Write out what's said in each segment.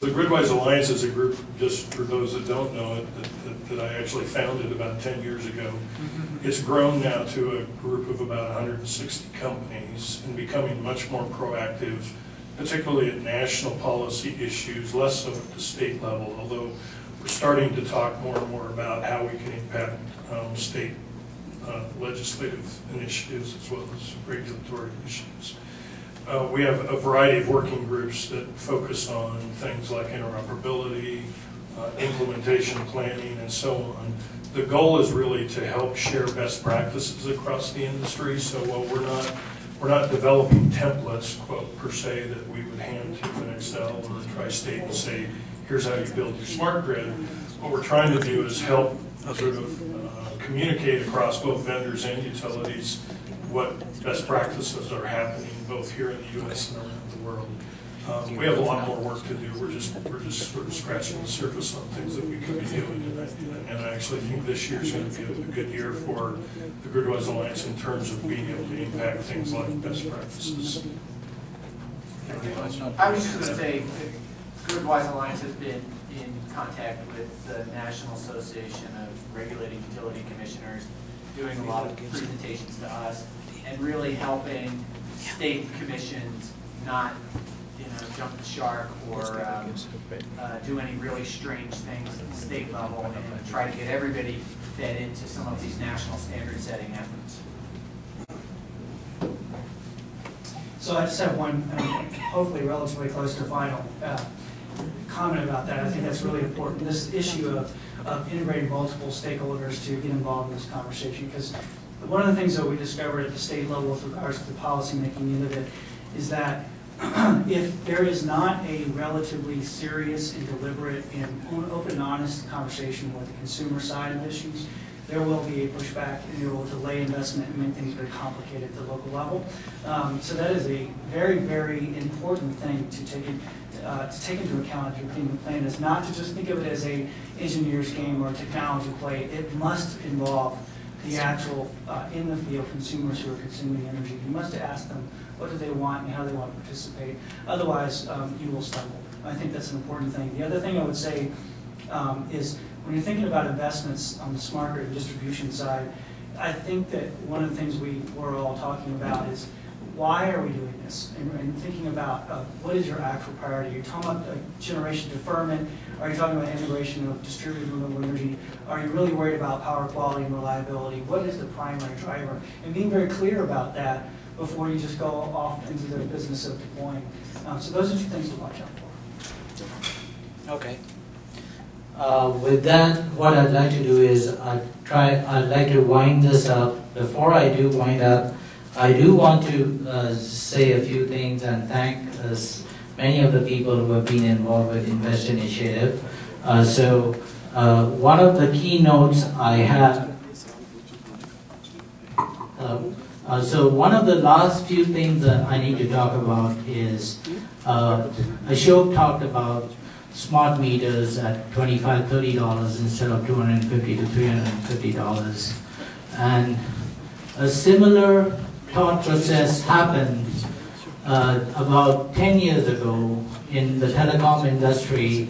The Gridwise Alliance is a group, just for those that don't know it, that I actually founded about 10 years ago. It's grown now to a group of about 160 companies and becoming much more proactive, particularly at national policy issues, less so at the state level, although we're starting to talk more and more about how we can impact state legislative initiatives as well as regulatory initiatives. We have a variety of working groups that focus on things like interoperability, implementation planning, and so on. The goal is really to help share best practices across the industry. So while we're not developing templates, quote, per se, that we would hand to an Excel or a Tri-State and say, here's how you build your smart grid. What we're trying to do is help sort of communicate across both vendors and utilities what best practices are happening both here in the U.S. and around the world. We have a lot more work to do. We're just sort of scratching the surface on things that we could be doing, and I actually think this year is going to be a good year for the Gridwise Alliance in terms of being able to impact things like best practices. I was just going to say, the Gridwise Alliance has been in contact with the National Association of Regulating Utility Commissioners, doing a lot of presentations to us, and really helping state commissions not, jump the shark or do any really strange things at the state level, and try to get everybody fed into some of these national standard setting efforts. So I just have one, hopefully relatively close to final comment about that. I think that's really important. This issue of integrating multiple stakeholders to get involved in this conversation, because one of the things that we discovered at the state level with regards to the policymaking end of it is that if there is not a relatively serious and deliberate and open and honest conversation with the consumer side of issues, there will be a pushback, and it will delay investment and make things very complicated at the local level. So that is a very, very important thing to take into account if you're putting the plan, is not to just think of it as a engineer's game or a technology play. It must involve the actual in the field consumers who are consuming energy. You must ask them what do they want and how they want to participate. Otherwise, you will stumble. I think that's an important thing. The other thing I would say is when you're thinking about investments on the smart grid and distribution side, I think that one of the things we're all talking about is why are we doing this? And thinking about what is your actual priority. You're talking about generation deferment. Are you talking about integration of distributed renewable energy? Are you really worried about power quality and reliability? What is the primary driver? And being very clear about that before you just go off into the business of deploying. So those are two things to watch out for. Okay. With that, what I'd like to do is I'd like to wind this up. Before I do wind up, I do want to say a few things and thank many of the people who have been involved with invVEST initiative. So one of the keynotes I have, so one of the last few things that I need to talk about is Ashok talked about smart meters at $25, $30 instead of $250 to $350. And a similar thought process happened about 10 years ago in the telecom industry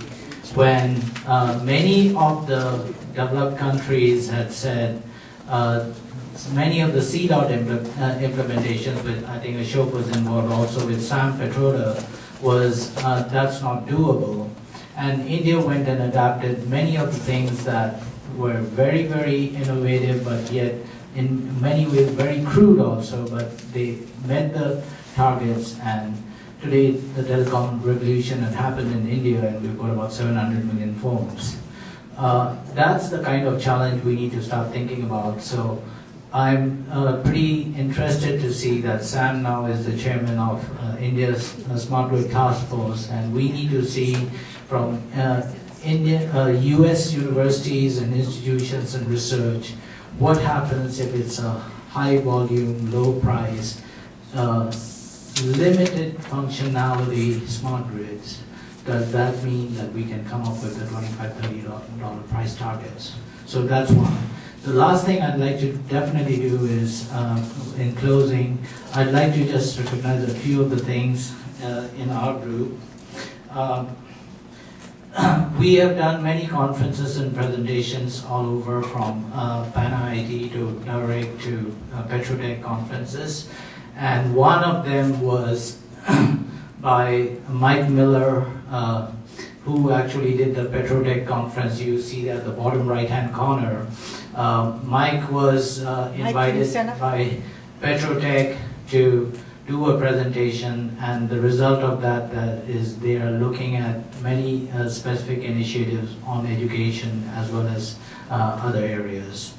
when many of the developed countries had said many of the CDOT implementations, with I think Ashok was involved also with Sam Petroda, was that's not doable. And India went and adapted many of the things that were very, very innovative, but yet in many ways very crude also, but they met the targets, and today the telecom revolution had happened in India and we've got about 700 million phones. That's the kind of challenge we need to start thinking about. So I'm pretty interested to see that Sam now is the chairman of India's Smart Grid Task Force, and we need to see from US universities and institutions and research what happens if it's a high volume, low price, limited functionality smart grids. Does that mean that we can come up with the $25, $30 price targets? So that's one. The last thing I'd like to definitely do is, in closing, I'd like to just recognize a few of the things in our group. We have done many conferences and presentations all over, from PAN-IIT to Direct to Petrotech conferences. And one of them was by Mike Miller, who actually did the Petrotech conference. You see that at the bottom right-hand corner. Mike was invited by Petrotech to do a presentation, and the result of that is they are looking at many specific initiatives on education as well as other areas.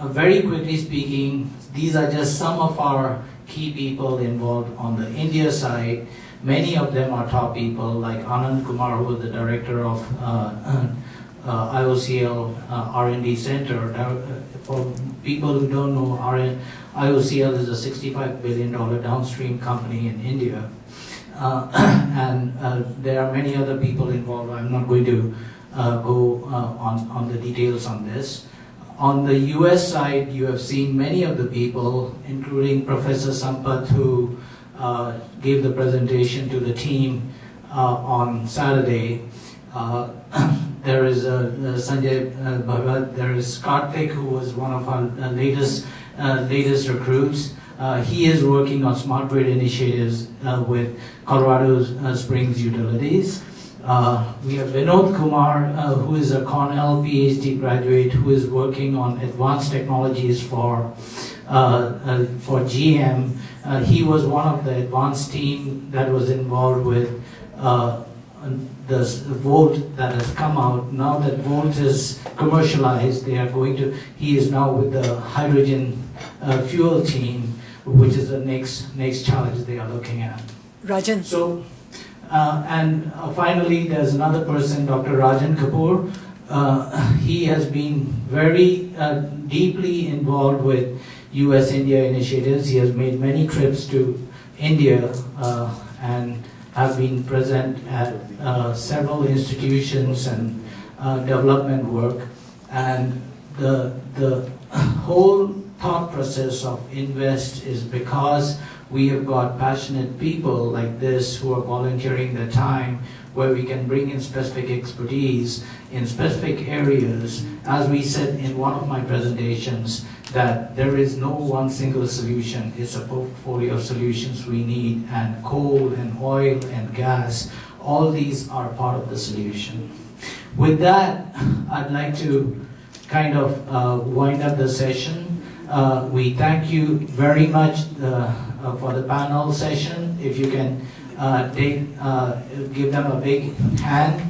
Very quickly speaking, these are just some of our key people involved on the India side. Many of them are top people, like Anand Kumar, who is the director of IOCL R&D Center. For people who don't know, IOCL is a $65 billion downstream company in India. And there are many other people involved. I'm not going to go on the details on this. On the US side, you have seen many of the people, including Professor Sampath, who gave the presentation to the team on Saturday. There is Sanjay Bhagat, there is Karthik, who was one of our latest recruits. He is working on smart grid initiatives with Colorado Springs Utilities. We have Vinod Kumar, who is a Cornell PhD graduate, who is working on advanced technologies for GM. He was one of the advanced team that was involved with the Volt that has come out. Now that Volt is commercialized, he is now with the hydrogen fuel team, which is the next challenge they are looking at. Rajan. So, and finally, there's another person, Dr. Rajan Kapoor. He has been very deeply involved with US-India initiatives. He has made many trips to India and have been present at several institutions and development work. And the whole thought process of invVEST is because we have got passionate people like this who are volunteering their time, where we can bring in specific expertise in specific areas. As we said in one of my presentations, that there is no one single solution. It's a portfolio of solutions we need, and coal and oil and gas, all these are part of the solution. With that, I'd like to kind of wind up the session. We thank you very much for the panel session. If you can give them a big hand.